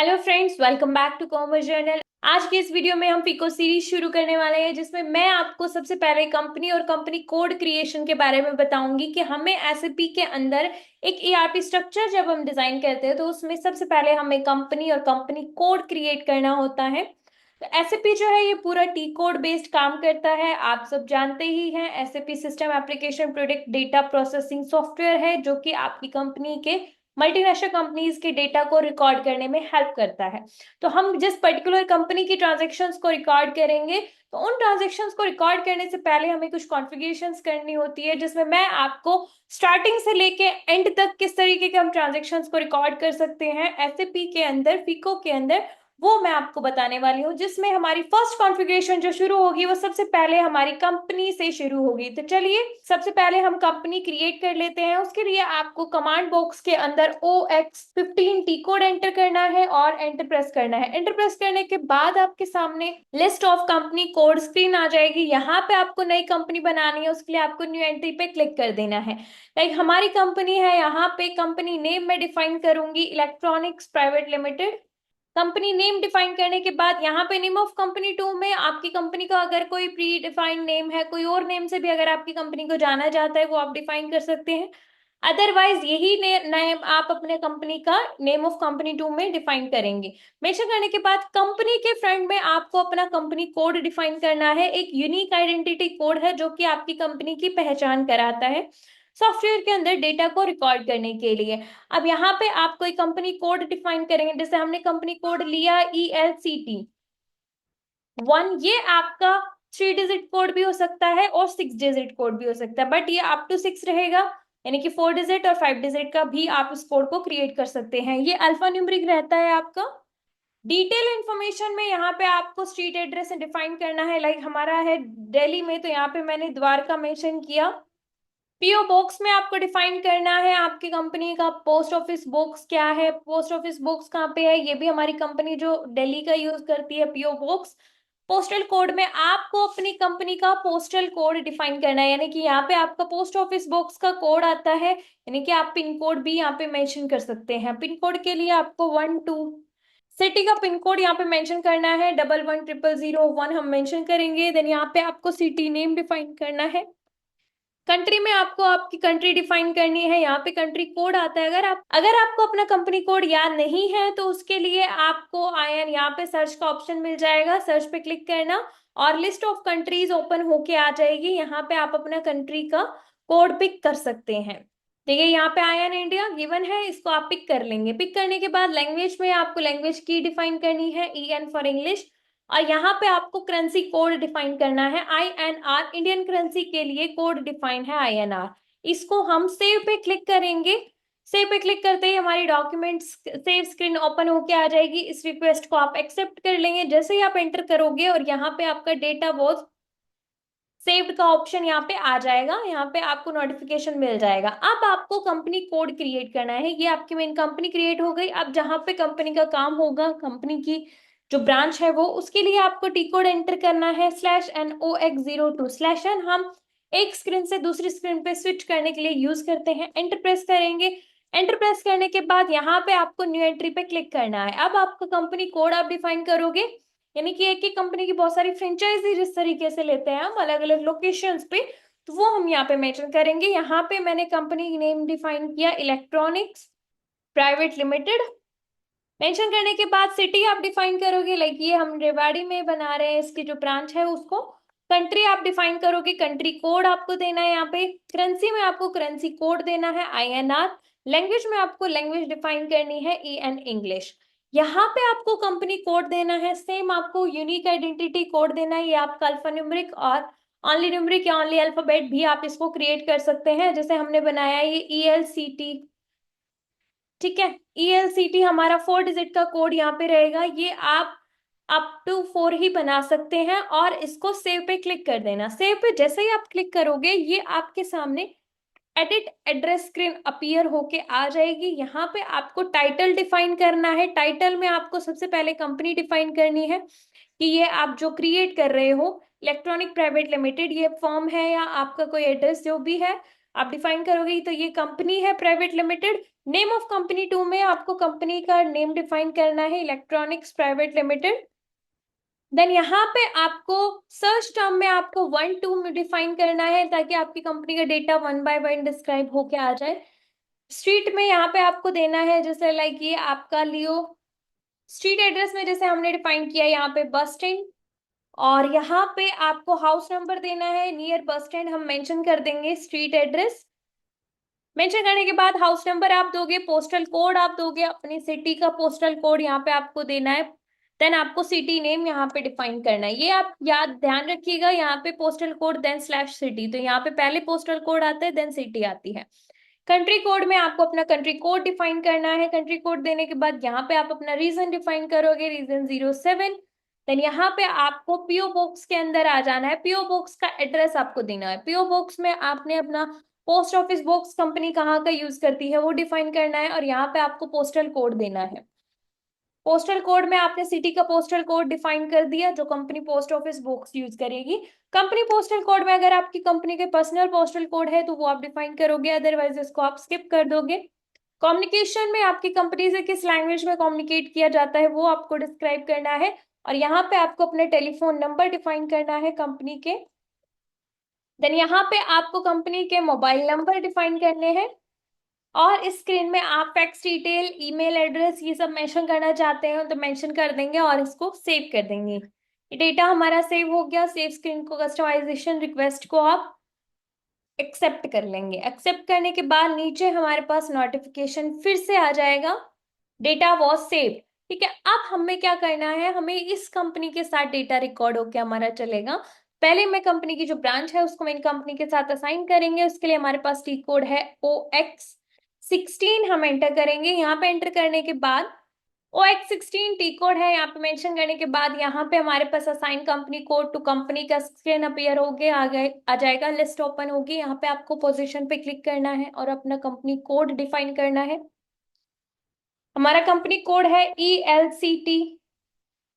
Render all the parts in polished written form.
Hello friends, welcome back to commerce journal. आज के इस वीडियो में हम फीको सीरीज शुरू करने वाले हैं, जिसमें मैं आपको सबसे पहले कंपनी और कंपनी कोड क्रिएशन के बारे में बताऊंगी कि हमें एसएपी के अंदर एक ईआरपी स्ट्रक्चर जब हम डिजाइन करते हैं तो उसमें सबसे पहले हमें कंपनी और कंपनी कोड क्रिएट करना होता है। तो एसएपी जो है ये पूरा टी कोड बेस्ड काम करता है। आप सब जानते ही हैं, SAP system application product data processing software है जो कि आपकी कंपनी के मल्टीनेशनल कंपनीज के डेटा को रिकॉर्ड करने में हेल्प करता है। तो हम जिस पर्टिकुलर कंपनी की ट्रांजेक्शन्स को रिकॉर्ड करेंगे तो उन ट्रांजेक्शन्स को रिकॉर्ड करने से पहले हमें कुछ कॉन्फ़िगरेशंस करनी होती है, जिसमें मैं आपको स्टार्टिंग से लेके एंड तक किस तरीके के हम ट्रांजेक्शन्स को रिकॉर्ड कर सकते हैं एसएपी के अंदर, फीको के अंदर, वो मैं आपको बताने वाली हूँ। जिसमें हमारी फर्स्ट कॉन्फ़िगरेशन जो शुरू होगी वो सबसे पहले हमारी कंपनी से शुरू होगी। तो चलिए सबसे पहले हम कंपनी क्रिएट कर लेते हैं। उसके लिए आपको कमांड बॉक्स के अंदर OX15 टी कोड एंटर करना है और एंटर प्रेस करना है। एंटर प्रेस करने के बाद आपके सामने list of company code screen आ जाएगी। यहाँ पे आपको नई कंपनी बनानी है, उसके लिए आपको न्यू एंट्री पे क्लिक कर देना है। लाइक हमारी कंपनी है, यहाँ पे कंपनी नेम में डिफाइन करूंगी electronics private limited. Company name define करने के बाद यहाँ पे नेम ऑफ कंपनी 2 में आपकी कंपनी का अगर कोई प्री डिफाइंड नेम है, कोई और नेम से भी अगर आपकी कंपनी को जाना जाता है वो आप डिफाइन कर सकते हैं। अदरवाइज यही नेम आप अपने कंपनी का नेम ऑफ कंपनी 2 में डिफाइन करेंगे। मेंशन करने के बाद कंपनी के फ्रंट में आपको अपना कंपनी कोड डिफाइन करना है। एक यूनिक आइडेंटिटी कोड है जो कि आपकी कंपनी की पहचान कराता है सॉफ्टवेयर के अंदर डेटा को रिकॉर्ड करने के लिए। अब यहाँ पे आप कोई कंपनी कोड डिफाइन करेंगे, जैसे हमने कंपनी कोड लिया ELCT1। ये आपका 3 डिजिट कोड भी हो सकता है और 6 डिजिट कोड भी हो सकता है, बट ये अप टू 6 रहेगा, यानी कि 4 डिजिट और 5 डिजिट का भी आप इस कोड को क्रिएट कर सकते हैं। ये अल्फा न्यूमेरिक रहता है आपका। डिटेल इंफॉर्मेशन में यहाँ पे आपको स्ट्रीट एड्रेस डिफाइन करना है। लाइक हमारा है दिल्ली में, तो यहाँ पे मैंने द्वारका मेंशन किया। पीओ बॉक्स में आपको डिफाइन करना है आपकी कंपनी का पोस्ट ऑफिस बॉक्स क्या है, पोस्ट ऑफिस बॉक्स कहाँ पे है, ये भी हमारी कंपनी जो दिल्ली का यूज करती है पीओ बॉक्स। पोस्टल कोड में आपको अपनी कंपनी का पोस्टल कोड डिफाइन करना है, यानी कि यहाँ पे आपका पोस्ट ऑफिस बॉक्स का कोड आता है, यानी कि आप पिन कोड भी यहाँ पे मेंशन कर सकते हैं। पिन कोड के लिए आपको 1 2 सिटी का पिन कोड यहाँ पे मेंशन करना है, 110001 हम मेंशन करेंगे। देन यहाँ पे आपको सिटी नेम डिफाइन करना है। कंट्री में आपको आपकी कंट्री डिफाइन करनी है, यहाँ पे कंट्री कोड आता है। अगर आपको अपना कंपनी कोड याद नहीं है तो उसके लिए आपको आयन यहाँ पे सर्च का ऑप्शन मिल जाएगा, सर्च पे क्लिक करना और लिस्ट ऑफ कंट्रीज ओपन होके आ जाएगी। यहाँ पे आप अपना कंट्री का कोड पिक कर सकते हैं। देखिए यहाँ पे आयन इंडिया गिवन है, इसको आप पिक कर लेंगे। पिक करने के बाद लैंग्वेज में आपको लैंग्वेज की डिफाइन करनी है, EN फॉर इंग्लिश। और यहाँ पे आपको करेंसी कोड डिफाइन करना है, INR। इंडियन करेंसी के लिए कोड डिफाइन है INR। इसको हम सेव पे क्लिक करेंगे। सेव पे क्लिक करते ही हमारी डॉक्यूमेंट सेव स्क्रीन ओपन होके आ जाएगी। इस रिक्वेस्ट को आप एक्सेप्ट कर लेंगे। जैसे ही आप एंटर करोगे और यहाँ पे आपका डेटा वॉज सेव्ड का ऑप्शन यहाँ पे आ जाएगा, यहाँ पे आपको नोटिफिकेशन मिल जाएगा। अब आपको कंपनी कोड क्रिएट करना है। ये आपकी मेन कंपनी क्रिएट हो गई। अब जहां पे कंपनी का काम होगा, कंपनी की जो ब्रांच है वो, उसके लिए आपको टी कोड एंटर करना है /NOX02/N। हम एक स्क्रीन से दूसरी स्क्रीन पे स्विच करने के लिए यूज करते हैं। एंटर प्रेस करेंगे। एंटर प्रेस करने के बाद यहाँ पे आपको न्यू एंट्री पे क्लिक करना है। अब आपका कंपनी कोड आप डिफाइन करोगे, यानी कि एक ही कंपनी की बहुत सारी फ्रेंचाइजी जिस तरीके से लेते हैं हम अलग अलग लोकेशंस पे, तो वो हम यहाँ पे मेंशन करेंगे। यहाँ पे मैंने कंपनी नेम डिफाइन किया इलेक्ट्रॉनिक्स प्राइवेट लिमिटेड। मेंशन करने के बाद सिटी आप डिफाइन करोगे, लाइक ये हम रेवाड़ी में बना रहे हैं, इसकी जो ब्रांच है उसको। कंट्री आप डिफाइन करोगे, कंट्री कोड आपको देना है। यहाँ पे करेंसी में आपको करेंसी कोड देना है INR। लैंग्वेज में आपको लैंग्वेज डिफाइन करनी है EN इंग्लिश। यहाँ पे आपको कंपनी कोड देना है, सेम आपको यूनिक आइडेंटिटी कोड देना है। ये आपका अल्फान्यूमेरिक और ऑनली न्यूमेरिक या ऑनली अल्फाबेट भी आप इसको क्रिएट कर सकते हैं, जैसे हमने बनाया ये ELCT। ठीक है, ELCT हमारा 4 डिजिट का कोड यहाँ पे रहेगा। ये आप अप टू 4 ही बना सकते हैं और इसको सेव पे क्लिक कर देना। सेव पे जैसे ही आप क्लिक करोगे ये आपके सामने एडिट एड्रेस स्क्रीन अपीयर होके आ जाएगी। यहाँ पे आपको टाइटल डिफाइन करना है। टाइटल में आपको सबसे पहले कंपनी डिफाइन करनी है कि ये आप जो क्रिएट कर रहे हो इलेक्ट्रॉनिक प्राइवेट लिमिटेड, ये फर्म है या आपका कोई एड्रेस जो भी है आप डिफाइन करोगे। तो ये कंपनी है private limited, name of company 2 में आपको कंपनी का नेम डिफाइन करना है, इलेक्ट्रॉनिक्स प्राइवेट लिमिटेड। देन यहाँ पे आपको सर्च टर्म में आपको 1 2 में डिफाइन करना है ताकि आपकी कंपनी का डेटा 1 बाय 1 डिस्क्राइब होके आ जाए। स्ट्रीट में यहाँ पे आपको देना है जैसे लाइक ये आपका लियो। स्ट्रीट एड्रेस में जैसे हमने डिफाइन किया यहाँ पे बस स्टैंड, और यहाँ पे आपको हाउस नंबर देना है, नियर बस स्टैंड हम मेंशन कर देंगे स्ट्रीट एड्रेस। मेंशन करने के बाद हाउस नंबर आप दोगे, पोस्टल कोड आप दोगे, अपनी सिटी का पोस्टल कोड यहाँ पे आपको देना है। देन आपको सिटी नेम यहाँ पे डिफाइन करना है। ये आप याद ध्यान रखिएगा, यहाँ पे postal code then slash city, तो यहाँ पे पहले पोस्टल कोड आता है देन सिटी आती है। कंट्री कोड में आपको अपना कंट्री कोड डिफाइन करना है। कंट्री कोड देने के बाद यहाँ पे आप अपना रीजन डिफाइन करोगे, रीजन 07। देन यहाँ पे आपको पीओ बॉक्स के अंदर आ जाना है, पीओ बॉक्स का एड्रेस आपको देना है। पीओ बॉक्स में आपने अपना पोस्ट ऑफिस बॉक्स कंपनी कहाँ का यूज करती है वो डिफाइन करना है, और यहाँ पे आपको पोस्टल कोड देना है। पोस्टल कोड में आपने सिटी का पोस्टल कोड डिफाइन कर दिया जो company post office box use करेगी। कंपनी पोस्टल कोड में अगर आपकी कंपनी के पर्सनल पोस्टल कोड है तो वो आप डिफाइन करोगे, अदरवाइज इसको आप स्किप कर दोगे। कम्युनिकेशन में आपकी कंपनी से किस लैंग्वेज में कम्युनिकेट किया जाता है वो आपको डिस्क्राइब करना है, और यहाँ पे आपको अपने टेलीफोन नंबर डिफाइन करना है कंपनी के। देन यहाँ पे आपको कंपनी के मोबाइल नंबर डिफाइन करने हैं, और इस स्क्रीन में आप फैक्स डिटेल, ईमेल एड्रेस ये सब मेंशन करना चाहते हैं तो मेंशन कर देंगे और इसको सेव कर देंगे। ये डेटा हमारा सेव हो गया। सेव स्क्रीन को कस्टमाइजेशन रिक्वेस्ट को आप एक्सेप्ट कर लेंगे। एक्सेप्ट करने के बाद नीचे हमारे पास नोटिफिकेशन फिर से आ जाएगा, डेटा वॉज सेव। ठीक है, अब हमें क्या करना है, हमें इस कंपनी के साथ डेटा रिकॉर्ड होकर हमारा चलेगा। पहले मैं कंपनी की जो ब्रांच है उसको मेरी कंपनी के साथ असाइन करेंगे। उसके लिए हमारे पास टी कोड है OX16, हम एंटर करेंगे। यहाँ पे एंटर करने के बाद OX16 टी कोड है, यहाँ पे मेंशन करने के बाद यहाँ पे हमारे पास assign company code to company का स्क्रीन अपीयर हो गया, आ जाएगा, लिस्ट ओपन होगी। यहाँ पे आपको पोजीशन पे क्लिक करना है और अपना कंपनी कोड डिफाइन करना है। हमारा कंपनी कोड है ELCT,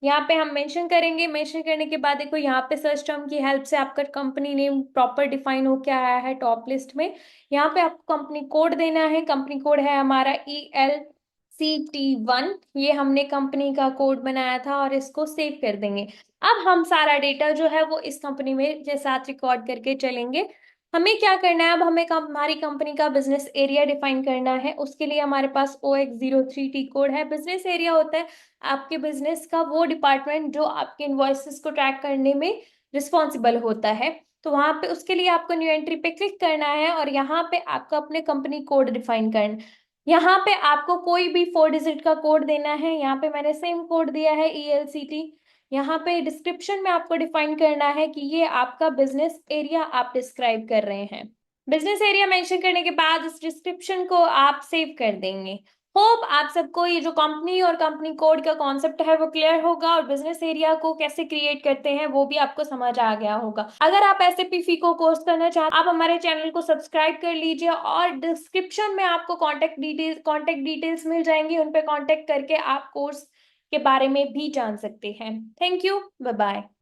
यहाँ पे हम मेंशन करेंगे। मेंशन करने के बाद देखो यहाँ पे सर्च टर्म की हेल्प से आपका कंपनी नेम प्रॉपर डिफाइन होके आया है टॉप लिस्ट में। यहाँ पे आपको कंपनी कोड देना है। कंपनी कोड है हमारा ELCT1, ये हमने कंपनी का कोड बनाया था और इसको सेव कर देंगे। अब हम सारा डेटा जो है वो इस कंपनी में के साथ रिकॉर्ड करके चलेंगे। हमें क्या करना है, अब हमें हमारी कंपनी का बिजनेस एरिया डिफाइन करना है। उसके लिए हमारे पास OX03 टी कोड है। बिजनेस एरिया होता है आपके बिजनेस का वो डिपार्टमेंट जो आपके इनवॉइसेस को ट्रैक करने में रिस्पॉन्सिबल होता है। तो वहां पे उसके लिए आपको न्यू एंट्री पे क्लिक करना है और यहाँ पे आपको अपने कंपनी कोड डिफाइन करना। यहाँ पे आपको कोई भी 4 डिजिट का कोड देना है। यहाँ पे मैंने सेम कोड दिया है ELCT। यहाँ पे डिस्क्रिप्शन में आपको डिफाइन करना है कि ये आपका बिजनेस एरिया आप डिस्क्राइब कर रहे हैं। बिजनेस एरिया मेंशन करने के बाद इस डिस्क्रिप्शन को आप सेव कर देंगे। होप आप सबको ये जो कंपनी और कंपनी कोड का कॉन्सेप्ट है वो क्लियर होगा, और बिजनेस एरिया को कैसे क्रिएट करते हैं वो भी आपको समझ आ गया होगा। अगर आप SAP FICO कोर्स करना चाहते हैं आप हमारे चैनल को सब्सक्राइब कर लीजिए, और डिस्क्रिप्शन में आपको कॉन्टेक्ट डिटेल्स मिल जाएंगी, उन पे कॉन्टेक्ट करके आप कोर्स के बारे में भी जान सकते हैं। Thank you, bye bye.